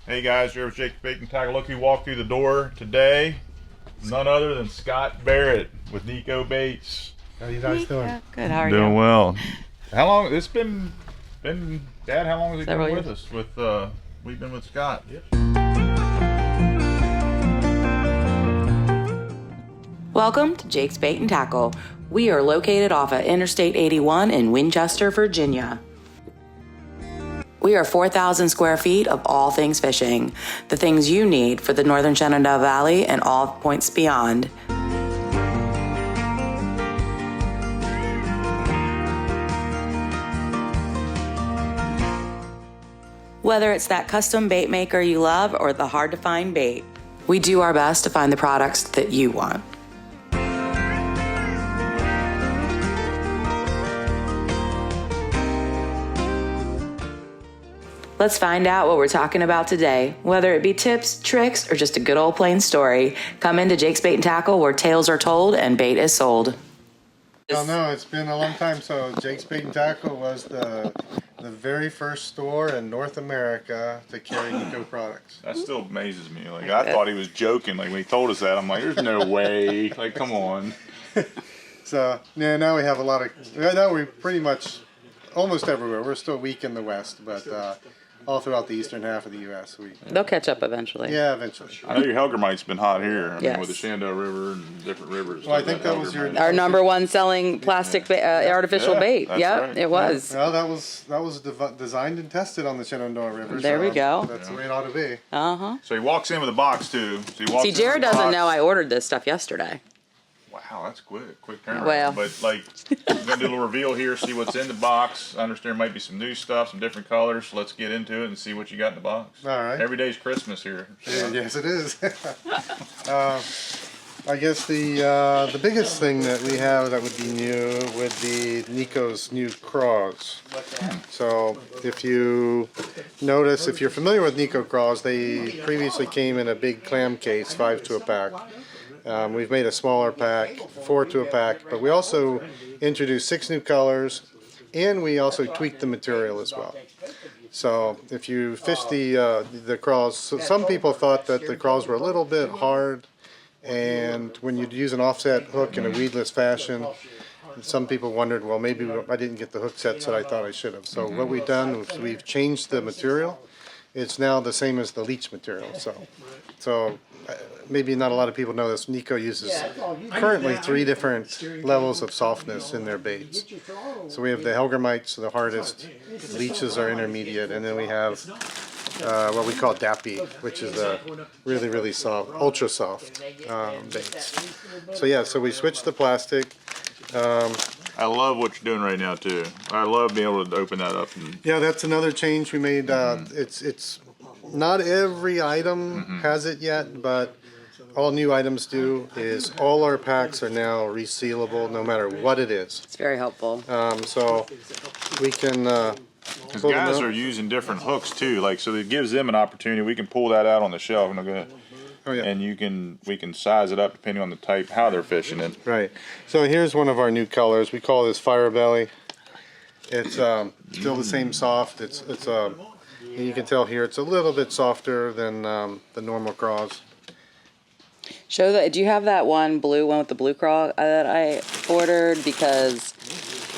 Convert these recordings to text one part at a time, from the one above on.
Hey guys, here's Jake Bait and Tackle. Look who walked through the door today. None other than Scott Barrett with Nikko Baits. How you guys doing? Good, how are you? Doing well. How long? It's been Dad, how long has he Several been years. with us? We've been with Scott. Yep. Welcome to Jake's Bait and Tackle. We are located off of Interstate 81 in Winchester, Virginia. We are 4,000 square feet of all things fishing, the things you need for the Northern Shenandoah Valley and all points beyond. Whether it's that custom bait maker you love or the hard to find bait, we do our best to find the products that you want. Let's find out what we're talking about today. Whether it be tips, tricks, or just a good old plain story, come into Jake's Bait and Tackle where tales are told and bait is sold. Well, no, it's been a long time. So Jake's Bait and Tackle was the very first store in North America to carry Nikko products. That still amazes me. Like I thought he was joking. Like when he told us that, I'm like, there's no way. Like, come on. So yeah, now we have a lot of. Now we're pretty much almost everywhere. We're still weak in the West, but all throughout the eastern half of the U.S. They'll catch up eventually. Yeah, eventually. I know your Helgermite's been hot here. I mean, Yes. with the Shenandoah River and different rivers. Well, I think that was your. Our number one selling plastic artificial Yeah, bait. that's Yep, right. it was. Well, that was designed and tested on the Shenandoah River. There we go. That's the way it ought to be. Uh-huh. So he walks in with a box too. So he walks See, in Jared with a doesn't box. know I ordered this stuff yesterday. Wow, that's quick turnaround. Well. But like, we're gonna do a little reveal here, see what's in the box. I understand there might be some new stuff, some different colors. Let's get into it and see what you got in the box. All right. Every day's Christmas here. Yeah, yes, it is. I guess the biggest thing that we have that would be new would be Nikko's new craws. So if you notice, if you're familiar with Nikko craws, they previously came in a big clam case, 5 to a pack. We've made a smaller pack, 4 to a pack, but we also introduced 6 new colors, and we also tweaked the material as well. So if you fish the craws, so some people thought that the craws were a little bit hard, and when you'd use an offset hook in a weedless fashion, some people wondered, well, maybe I didn't get the hook sets that I thought I should have. So what we've done is we've changed the material. It's now the same as the leech material. So maybe not a lot of people know this. Nikko uses currently 3 different levels of softness in their baits. So we have the Helgermites, the hardest, leeches are intermediate, and then we have what we call Dappy, which is a really, really soft, ultra soft baits. So yeah, so we switched the plastic. I love what you're doing right now too. I love being able to open that up. And Yeah, that's another change we made. It's not every item has it yet, but all new items do is all our packs are now resealable no matter what it is. It's very helpful. So we can because pull them guys out. are using different hooks too, like so it gives them an opportunity. We can pull that out on the shelf and go ahead. Oh, yeah. And we can size it up depending on the type, how they're fishing it. Right. So here's one of our new colors. We call this Fire Belly. It's still the same soft. It's you can tell here it's a little bit softer than the normal craws. Show that. Do you have that one blue one with the blue craw that I ordered? Because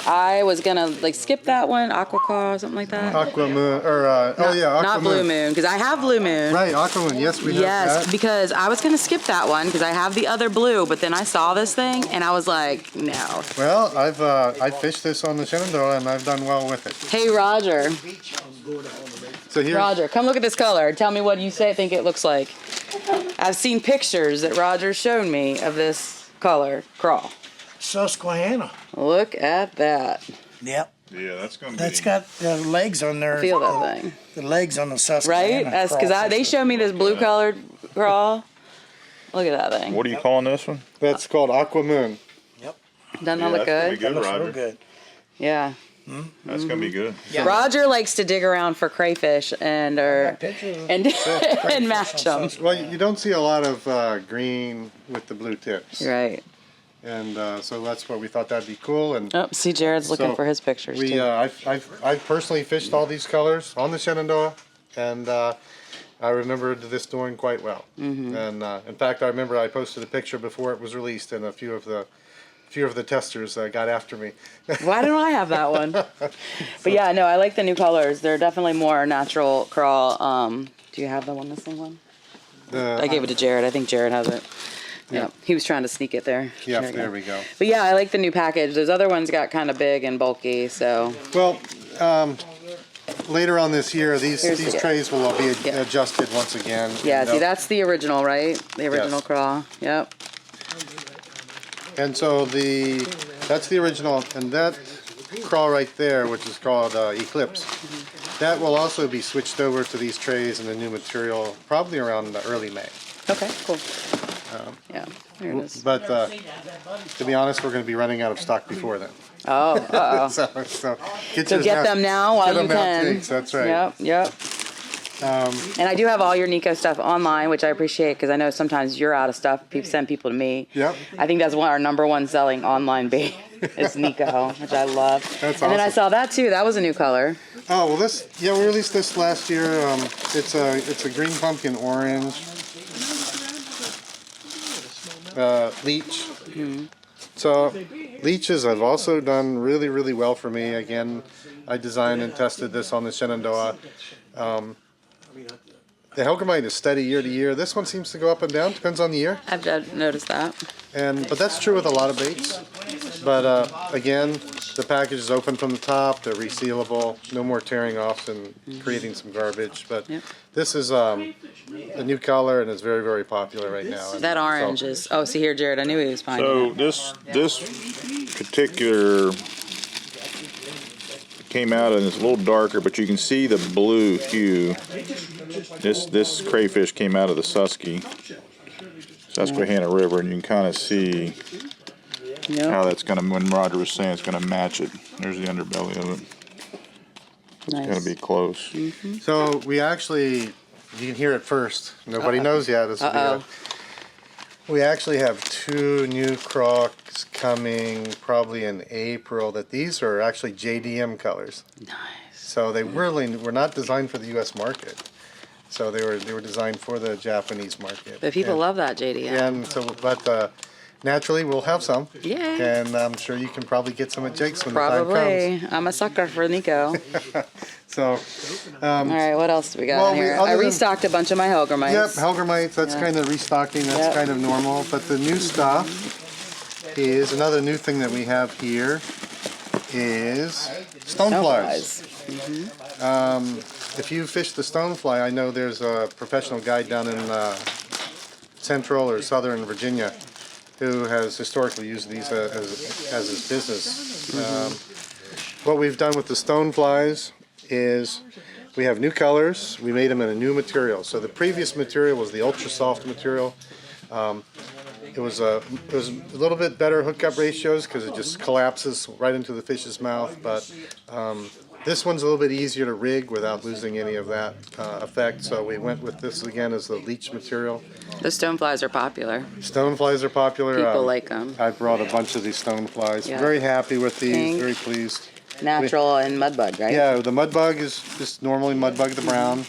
I was gonna like skip that one, aqua craw, something like that. Aqua Moon, or oh yeah, Aqua Not blue moon, because I have blue moon. Right, Aqua Moon. Yes, we have Yes, that. because I was gonna skip that one because I have the other blue, but then I saw this thing and I was like, no. Well, I fished this on the Shenandoah and I've done well with it. Hey Roger, So here, Roger, come look at this color. Tell me what you think it looks like. I've seen pictures that Roger's shown me of this color craw. Susquehanna. Look at that. Yep. Yeah, that's gonna be. That's got the legs on there. Feel that thing. The legs on the Susquehanna. Right? That's because they showed me this blue colored craw. Look at that thing. What are you calling this one? that's called Aqua Moon. Yep. Doesn't that Yeah, look that's gonna be good? good, Looks Roger. real good. Yeah. That's gonna be good. Yeah. Roger likes to dig around for crayfish and Picture of and match them. Well, you don't see a lot of green with the blue tips. Right. And so that's what we thought that'd be cool. And Oh, see, Jared's looking So, for his pictures we, too. I've personally fished all these colors on the Shenandoah, and I remember this doing quite well. Mm-hmm. And in fact, I remember I posted a picture before it was released, and a few of the testers got after me. Why don't I have that one? But yeah, no, I like the new colors. They're definitely more natural crawl. Do you have the one missing one? I gave it to Jared. I think Jared has it. Yeah. He was trying to sneak it there. Yeah, there we go. But yeah, I like the new package. Those other ones got kind of big and bulky, so. Well, later on this year, these trays will all be adjusted once again. Yeah, see, that's the original, right? The original crawl. Yep. And so that's the original, and that crawl right there, which is called Eclipse, that will also be switched over to these trays and the new material probably around early May. Okay, cool. Yeah, there it is. But to be honest, we're going to be running out of stock before then. Oh, uh-oh. so get them now while you can. Jakes, that's right. Yep. And I do have all your Nikko stuff online, which I appreciate because I know sometimes you're out of stuff. People send people to me. Yep. I think that's our #1 selling online bait is Nikko, which I love. That's and then I awesome. saw that too. That was a new color. Oh well, we released this last year. It's a green pumpkin orange leech. Mm-hmm. So leeches have also done really, really well for me. Again, I designed and tested this on the Shenandoah. The Helgramite is steady year to year. This one seems to go up and down. Depends on the year. I've noticed that. But that's true with a lot of baits. But again, the package is open from the top. They're resealable. No more tearing off and creating some garbage. But this is a new color and it's very, very popular right now. That orange is. Oh, see here, Jared. I knew he was finding So it. this particular came out and it's a little darker, but you can see the blue hue. This crayfish came out of the Susquehanna River, and you can kind of see how that's going to, when Roger was saying it's going to match it. There's the underbelly of it. It's going to be close. Mm-hmm. So we actually, you can hear it first. Nobody knows yet. This will be good. We actually have 2 new crocs coming probably in April. That these are actually JDM colors. Nice. So they really were not designed for the U.S. market. So they were designed for the Japanese market. But people love that JDM. Yeah, and so but naturally we'll have some. Yay. And I'm sure you can probably get some at Jake's when the time Probably. I'm a sucker for Nikko. So. All right, what else do we got Well, in here? I restocked a bunch of my Helgramites. Yep, Helgramites, that's kind of restocking, that's kind of normal. But the new stuff is, another new thing that we have here is stoneflies. If you fish the stonefly, I know there's a professional guide down in central or southern Virginia who has historically used these as his business. What we've done with the stoneflies is we have new colors. We made them in a new material. So the previous material was the ultra soft material. It was a little bit better hookup ratios because it just collapses right into the fish's mouth. But this one's a little bit easier to rig without losing any of that effect. So we went with this again as the leech material. The stoneflies are popular. Stoneflies are popular. People like them. I brought a bunch of these stoneflies. Yeah. Very happy with these. Pink. Very pleased. Natural and mudbug, right? Yeah, the mudbug is just normally mudbug the brown.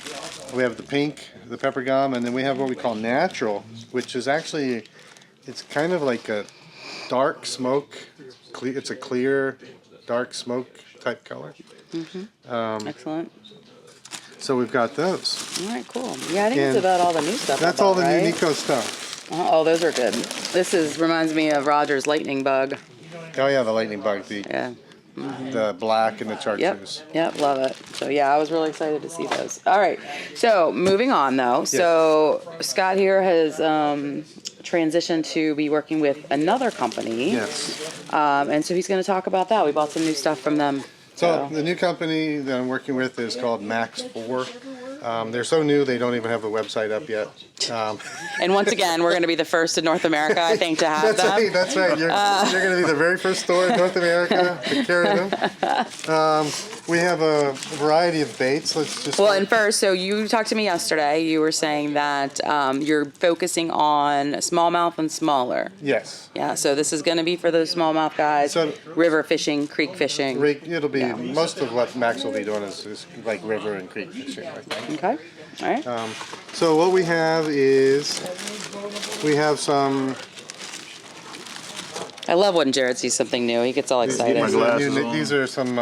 We have the pink, the pepper gum, and then we have what we call natural, which is actually, it's kind of like a dark smoke. It's a clear, dark smoke type color. Excellent. So we've got those. All right, cool. Yeah, I think that's about all the new stuff. That's all the new Nikko stuff. Oh, those are good. This reminds me of Roger's lightning bug. Oh yeah, the lightning bug, the black and the chartreuse. Yep, love it. So yeah, I was really excited to see those. All right, so moving on though. Yes. So Scott here has transitioned to be working with another company. Yes. And so he's going to talk about that. We bought some new stuff from them. So the new company that I'm working with is called Max 4. They're so new they don't even have a website up yet. And once again, we're going to be the first in North America, I think, to have That's them. right. That's right. You're going to be the very first store in North America to carry them. We have a variety of baits. Let's just. Well, and first, so you talked to me yesterday. You were saying that you're focusing on smallmouth and smaller. Yes. Yeah, so this is going to be for those smallmouth guys, So- river fishing, creek fishing. It'll be most of what Max will be doing is like river and creek fishing, I think. Okay, all right. So what we have is we have some. I love when Jared sees something new. He gets all excited. my glasses on. These are some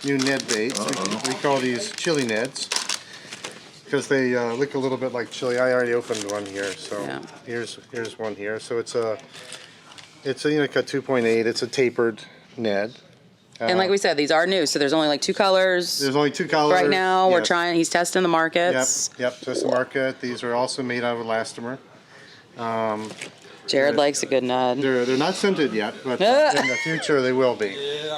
new Ned baits. We call these chili Neds because they look a little bit like chili. I already opened one here, so Yeah. here's one here. So it's a Unica 2.8. It's a tapered Ned. And like we said, these are new, so there's only like 2 colors. There's only 2 colors Right now, we're yes. trying. He's testing the markets. Yep, test the market. These are also made out of elastomer. Jared likes a good nut. They're not scented yet, but in the future they will be.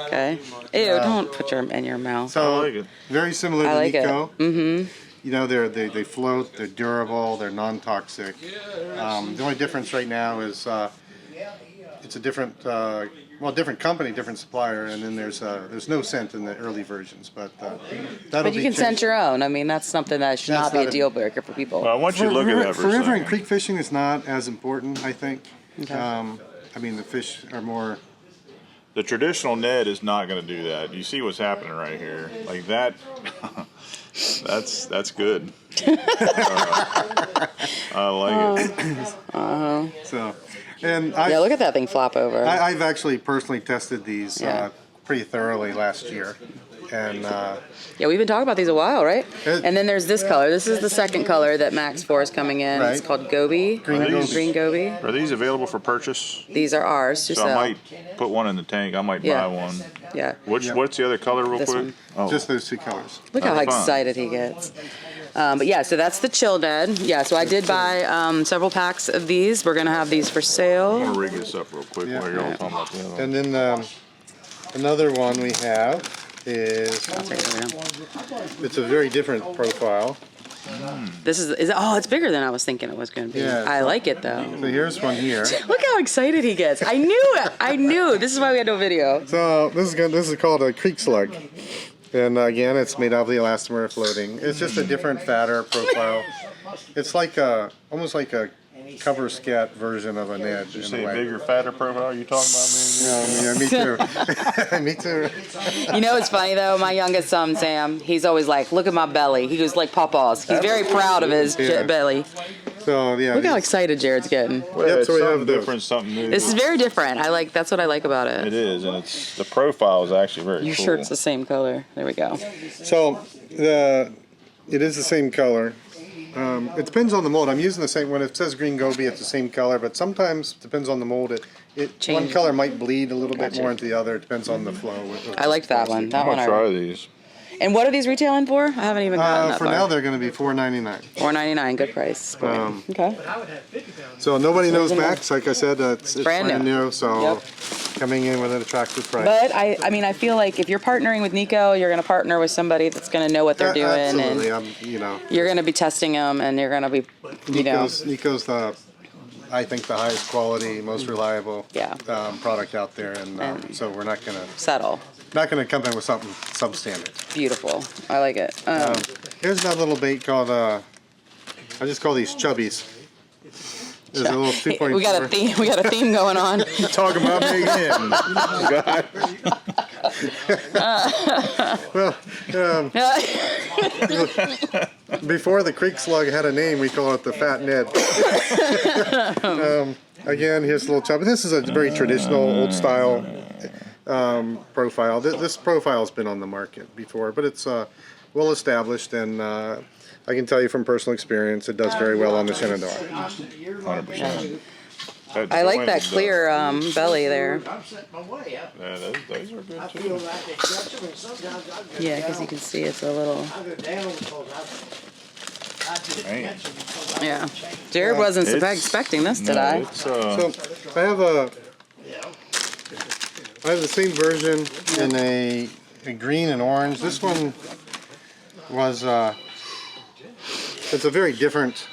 Okay. Ew! Don't put your in your mouth. So I like it. very similar I to like it. Nikko. Mm-hmm. You know, they float. They're durable. They're non-toxic. The only difference right now is it's a different different company, different supplier, and then there's no scent in the early versions, but that'll But you be can scent changed. your own. I mean, that's something that should That's not be not a a- deal breaker for people. Well, I want you to look at that for a river and second. creek fishing is not as important, I think. Okay. I mean, the fish are more. The traditional Ned is not going to do that. You see what's happening right here, like that. that's good. I like it. So, and Yeah, look at that thing flop over. I've actually personally tested these Yeah. pretty thoroughly last year, and Yeah, we've been talking about these a while, right? It- And then there's this color. This is the second color that Max 4 is coming in. It's Right. called Goby. Green Goby. Green Goby. Are these available for purchase? These are ours to So I sell. might put one in the tank. I might Yeah. buy one. Yeah. What's the other color, real This quick? one. Oh, just those 2 colors. Look how That's fun. excited he gets. But yeah, so that's the chill Ned. Yeah, so I did buy several packs of these. We're gonna have these for I'm sale. gonna rig this up real quick Yeah. while you're all talking about the other one. And then another one we have is I'll take it over now. it's a very different profile. This is oh, it's bigger than I was thinking it was gonna be. Yeah. I like it though. So here's one here. Look how excited he gets. I knew it. I knew. This is why we had no video. So this is called a creek slug, and again, it's made out of the elastomer floating. It's just a different, fatter profile. It's like almost like a cover scat version of a Ned. Did you in say a way. bigger, fatter profile? You talking about me? Yeah, me too. Me too. You know what's funny though? My youngest son, Sam, he's always like, look at my belly. He goes like Papa's. He's very proud of his Yeah. belly. So yeah. Look how these- excited Jared's getting. Well, Yep, it's so we have something those. different, something new. This is very different. That's what I like about It it. is, and it's the profile is actually very Your cool. shirt's the same color. There we go. So it is the same color. It depends on the mold. I'm using the same. When it says green goby, it's the same color, but sometimes depends on the mold. One Change. color might bleed a little bit Gotcha. more into the other. It depends on the flow. I liked that one. That I'm one. gonna try these. And what are these retailing for? I haven't even gotten that For far. now, they're going to be $4.99. $4.99, good price. Okay. So nobody knows Max. Like I said, it's Brand brand new. new. So Yep. coming in with an attractive price. But I mean, I feel like if you're partnering with Nikko, you're going to partner with somebody that's going to know what they're doing, Absolutely. and you're going to be testing them, and you're going to be, Nikko's the, I think, the highest quality, most reliable Yeah. product out there, and so we're not going to settle. come in with something substandard. Beautiful. I like it. Here's that little bait called I just call these chubbies. There's a little 2.4. we got a theme. We got a theme going on. Talking about me again. God. Well, before the creek slug had a name, we call it the fat Ned. Again, here's a little chub. This is a very traditional, old style profile. This profile has been on the market before, but it's well established, and I can tell you from personal experience, it does very well on the Shenandoah. 100%. I like that clear belly there. Yeah, those are good too. Yeah, because you can see it's a little. Man. Yeah. Jared wasn't expecting this today. It's, So I have the same version in a green and orange. This one was it's a very different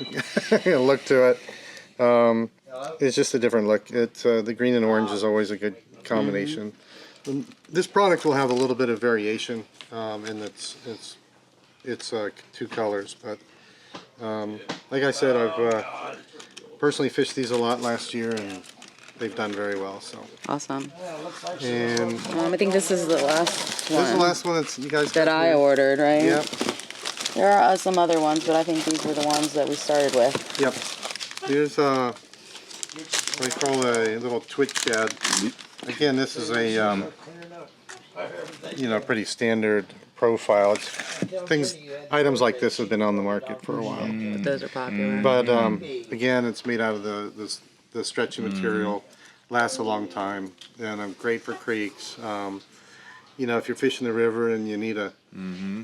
look to it. It's just a different look. It's the green and orange is always a good combination. This product will have a little bit of variation in its two colors, but like I said, I've personally fished these a lot last year, and they've done very well. So Awesome. and I think this is the last one. this is the last one that you guys that got I here. ordered, right? Yep. There are some other ones, but I think these were the ones that we started with. Yep. Here's what I call a little twitch shad. Again, this is a pretty standard profile. Items like this have been on the market for a while. But those are popular. But again, it's made out of the stretchy material. Lasts a long time, and great for creeks. If you're fishing the river and you need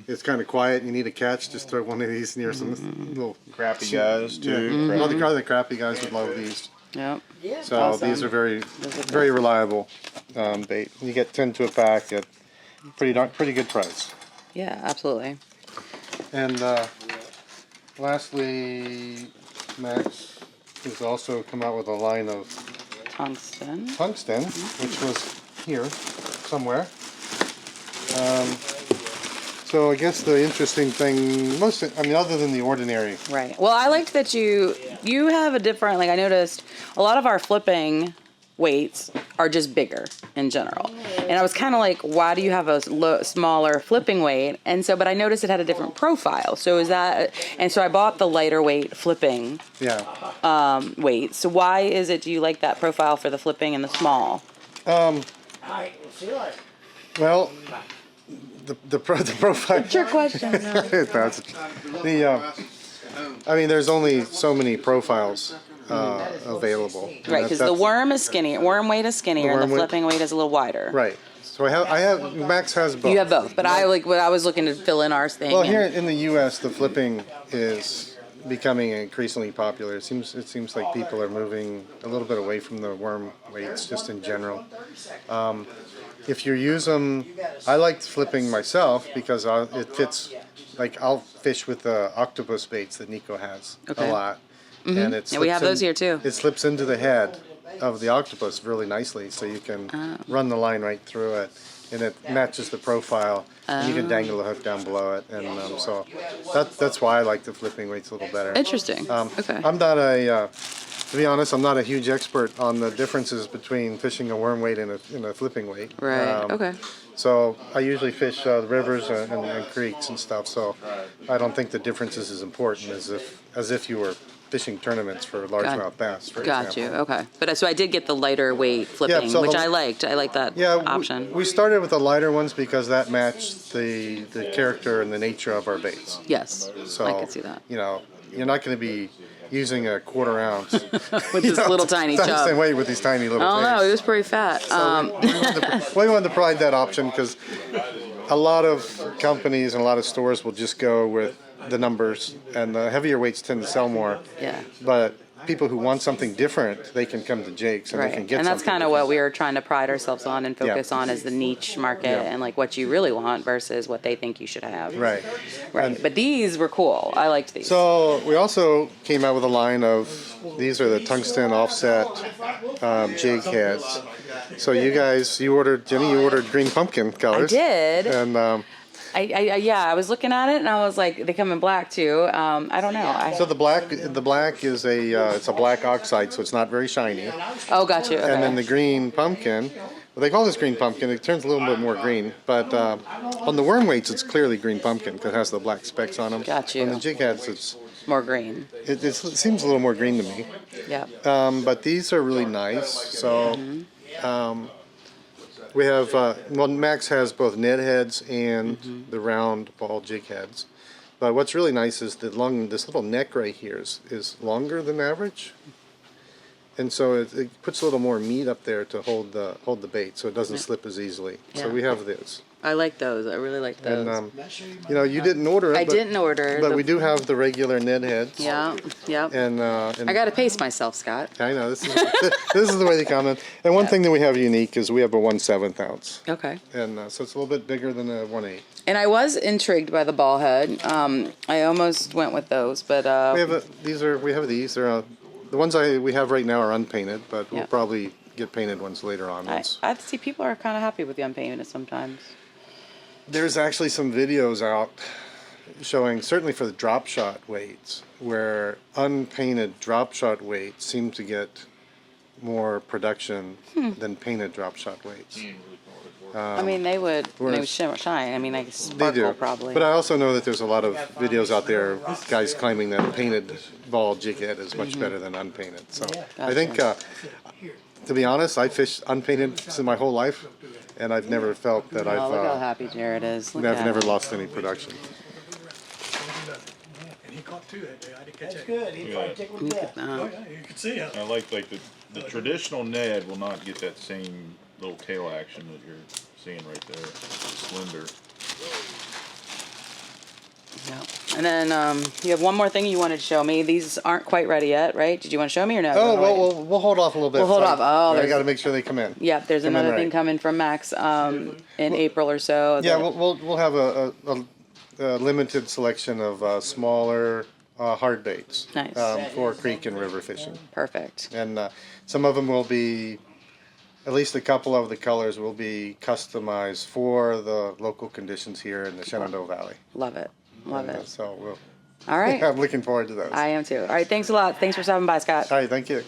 it's kind of quiet, you need a catch, just throw one of these near some little Crappy guys too. Yeah. Well, the crappy guys would love these. Yep. So Awesome. these are very reliable bait. You get 10 to a pack at pretty good price. Yeah, absolutely. And lastly, Max has also come out with a line of Tungsten. tungsten, which was here somewhere. So I guess the interesting thing, other than the ordinary. Right. Well, I liked that you have a different, like I noticed a lot of our flipping weights are just bigger in general. And I was kind of like, why do you have a smaller flipping weight? And so, but I noticed it had a different profile. So and so I bought the lighter weight flipping weight. So why do you like that profile for the flipping and the small? Well, the profile. It's your question. No. There's only so many profiles available. Right, because the worm is skinnier. Worm weight is skinnier, and the flipping weight is a little wider. Right. So I have Max has both. You have both, but I was looking to fill in ours thing. Well, here in the U.S., the flipping is becoming increasingly popular. It seems like people are moving a little bit away from the worm weights just in general. If you use them, I like flipping myself because it fits. Like I'll fish with the octopus baits that Nikko has a lot, and we have those here too. It slips into the head of the octopus really nicely, so you can run the line right through it, and it matches the profile. And you can dangle the hook down below it, and so that's why I like the flipping weights a little better. Interesting. Okay. I'm not to be honest, I'm not a huge expert on the differences between fishing a worm weight and a flipping weight. Right. Okay. So I usually fish the rivers and creeks and stuff. So I don't think the difference is as important as if you were fishing tournaments for largemouth bass, for Got example. you. Okay. But so I did get the lighter weight flipping, so which I liked. I like that option. We started with the lighter ones because that matched the character and the nature of our baits. Yes. So I can see that. You're not going to be using a quarter ounce with this little tiny chub. Same way with these tiny little. I don't know. things. He was pretty fat. We wanted to provide that option because a lot of companies and a lot of stores will just go with the numbers, and the heavier weights tend to sell more. Yeah. But people who want something different, they can come to Jake's and they can get and that's something kind of different. what we were trying to pride ourselves on and focus on is the niche market and like what you really want versus what they think you should have. Right. But these were cool. I liked these. So we also came out with a line of, these are the tungsten offset jig heads. So you ordered green pumpkin colors. I did. And I was looking at it and I was like, they come in black too. I don't know. so the black is it's a black oxide, so it's not very shiny. Oh, got you. Okay. And then the green pumpkin, well, they call this green pumpkin. It turns a little bit more green, but on the worm weights, it's clearly green pumpkin because it has the black specks on them. Got you. On the jig heads, it's more green. It seems a little more green to me. Yeah. But these are really nice. So we have Max has both Ned heads and the round ball jig heads. But what's really nice is this little neck right here is longer than average, and so it puts a little more meat up there to hold the bait, so it doesn't slip as easily. So Yeah. we have this. I like those. I really like those. And you know, you didn't order it. I didn't order. But we do have the regular Ned heads. Yeah, yep. And I got to pace myself, Scott. I know this is this is the way they come in. And one thing that we have unique is we have a 1/7 ounce. Okay. And so it's a little bit bigger than a 1/8. And I was intrigued by the ball head. I almost went with those, but We have these. They're the ones we have right now are unpainted, but we'll probably get painted ones later on. I see people are kind of happy with the unpainted sometimes. There's actually some videos out showing, certainly for the drop shot weights, where unpainted drop shot weights seem to get more production than painted drop shot weights. I mean, they would shine. I mean, I guess They do. sparkle probably. But I also know that there's a lot of videos out there, guys claiming that painted ball jig head is much better than unpainted. So I think, to be honest, I fished unpainted since my whole life, and I've never felt that Oh, look how I've happy Jared is. Look I've at never him. lost any production. And he caught 2 that day. I didn't catch That's good. He probably tickled to death. Uh, Yeah, you could see him. I like the traditional Ned will not get that same little tail action that you're seeing right there. It's slender. yeah. And then you have one more thing you wanted to show me. These aren't quite ready yet, right? Did you want to show me or no? Oh, You wanna wait? well, we'll hold off a little bit. We'll hold off. Oh, I there's- got to make sure they come in. Yep, there's Come in another thing right. coming from Max in April or so. Yeah, that- we'll have a limited selection of smaller hard baits Nice. for creek and river fishing, Perfect. and some of them will be. At least a couple of the colors will be customized for the local conditions here in the Shenandoah Valley. Love it. Love And, it. So All right. I'm looking forward to those. I am too. All right, thanks a lot. Thanks for stopping by, Scott. All right, thank you.